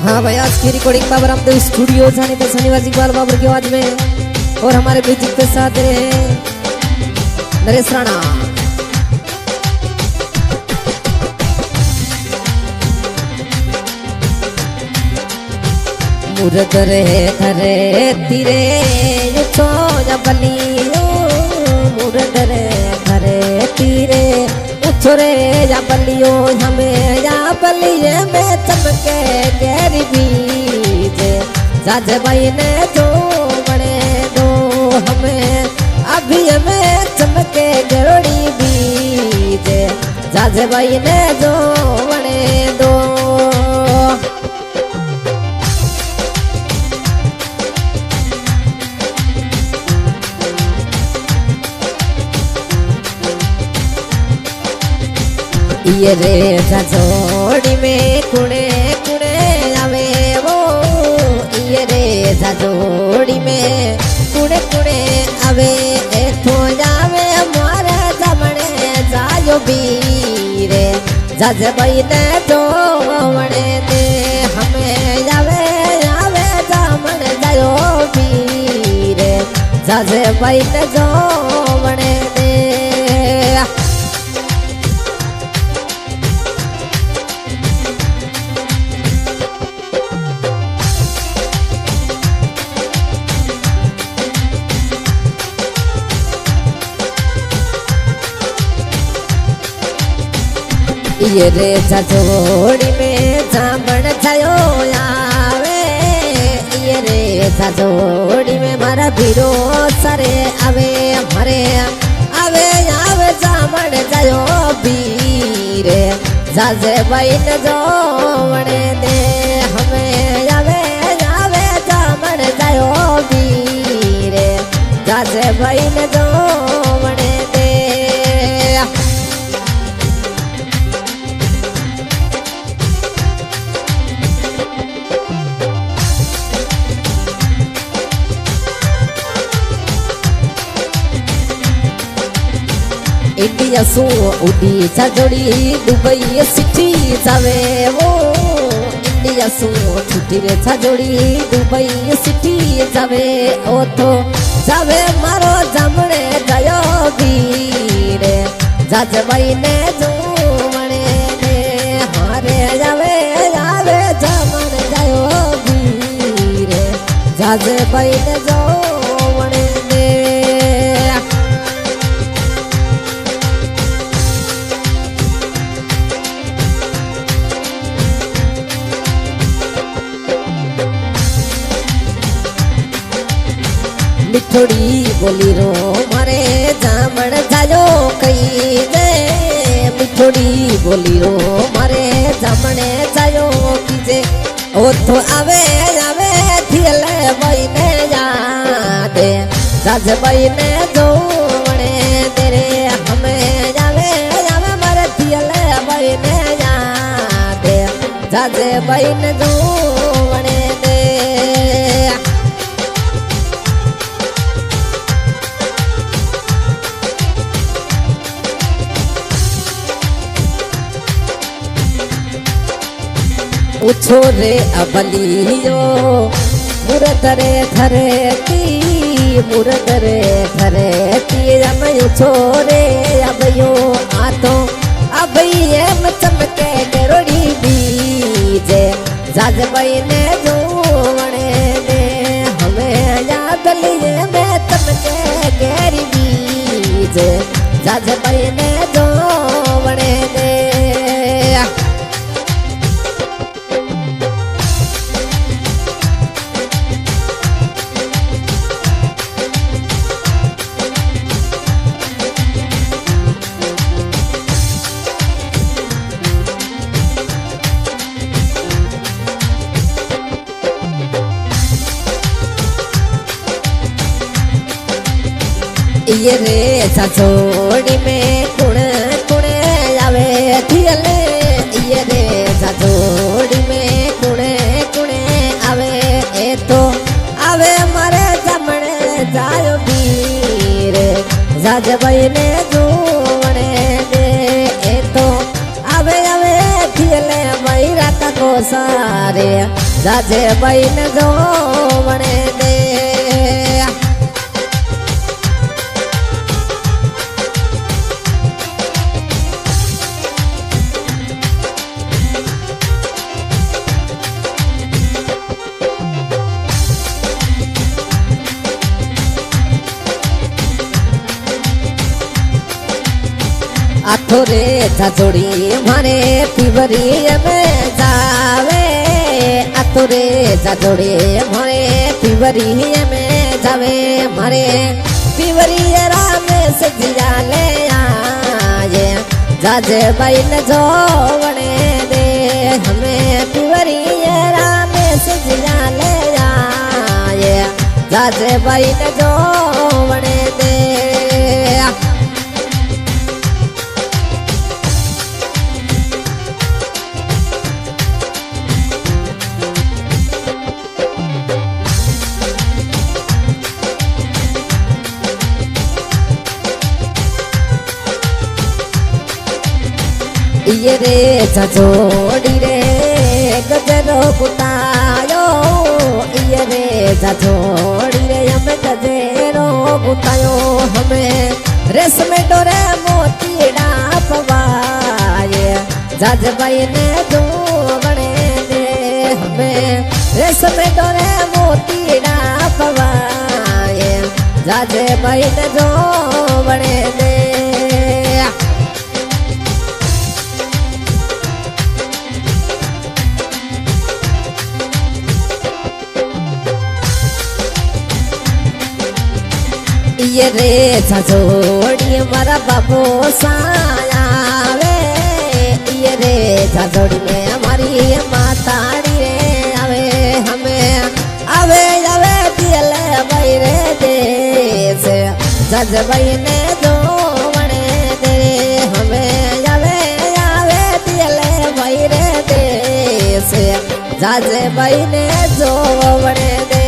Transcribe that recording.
हाँ भाई, आज की रिकॉर्डिंग बाबर रामदेव स्टूडियो जाने पे शनिवार इकबाल बाबर की आवाज में और हमारे म्यूजिक के साथ रहे नरेश राणा। मुरद रे धरे तीरे युचो या बलियो, मुरद रे धरे तीरे छोरे या बलियो हमें या बलिए में चमके गहरी बीज जाज भाई ने जो बने दो हमें अभी हमें चमके गहरी बीज जाज भाई ने जो बने दो। ये रे जोड़ी में कुड़े कुड़े आवे वो, ये रे जोड़ी में कुड़े कुड़े आवे एथो जावे हमारे जमने जायो बीरे जज भाई ने जो वणे दे हमें जावे जावे जमन जायो बीरे जज भाई ने जो वणे दे। ये रे जोड़ी में जामन जायो आवे, ये रे जोड़ी में मारा भीरो सारे आवे हमारे आवे आवे जामन जायो बीरे जाजे भाई ने जो वणे दे हमें आवे आवे जामन जायो बीरे जाजे भाई ने जो वणे दे। इंडिया सो उड़ी जोड़ी दुबई सिटी जावे वो, इंडिया सो छुट्टी रे जोड़ी दुबई सिटी जावे ओ तो जावे मारो जमने जायो बीरे जज भाई ने जो वणे दे हारे जावे जावे जमन जायो बीरे जज भाई ने जो वणे दे। मिठोड़ी बोली रो मारे जामन जायो कई दे, मिठोड़ी बोली रो मारे जामने जायो कीजे ओ तो आवे आवे थियले भाई ने यादे जज भाई ने जो वणे तेरे हमें जावे जावे मारे थियले भाई ने यादे जज भाई ने जो वणे दे। उछो रे अबलियो मुरदरे धरे ती, मुरदरे धरे ती रम उछो रे अबयो आतो अबये में चमके गरोड़ी बीजे जाज भाई ने जो वणे दे हमें या बलिए में चमके गहरी बीजे जाज भाई ने जो वणे दे। ये रे जोड़ी में कुण कुण आवे थियले, ये रे जोड़ी में कुण कुण आवे ए तो आवे मारे जमने जायो बीरे जज भाई ने जो वणे दे ए तो आवे आवे थियले भाई रात को सारे જાજે બૈન જોવણે દે આથો રે જાજોડી મારે પીવરી में जावे आथो रे जाजोड़ी मारे पीवरी में जावे मारे पीवरी राम सजिया ले आए जाजे बाई ने जोवणे दे हमें पीवरी राम सजिया ले आए जाजे बाई ने जोवणे दे ये रे जाजोड़ी रे गजरो गुतायो ये रे जाजोड़ी रे हमें गजरो गुतायो हमें रेशम डोरे मोतीड़ा पवाए जाज बाई ने जोवणे दे हमें रेशम डोरे मोतीड़ा पवाए जाज बाई ने जोवणे दे ये रे जाजोड़ी मारा बाबू सायावे ये रे जाजोड़ी में हमारी माताड़ी रे आवे हमें आवे आवे दिल भाई रे देश जज भाई ने जोवणे दे हमें आवे आवे दिल भाई रे देश जज भाई ने जोवणे दे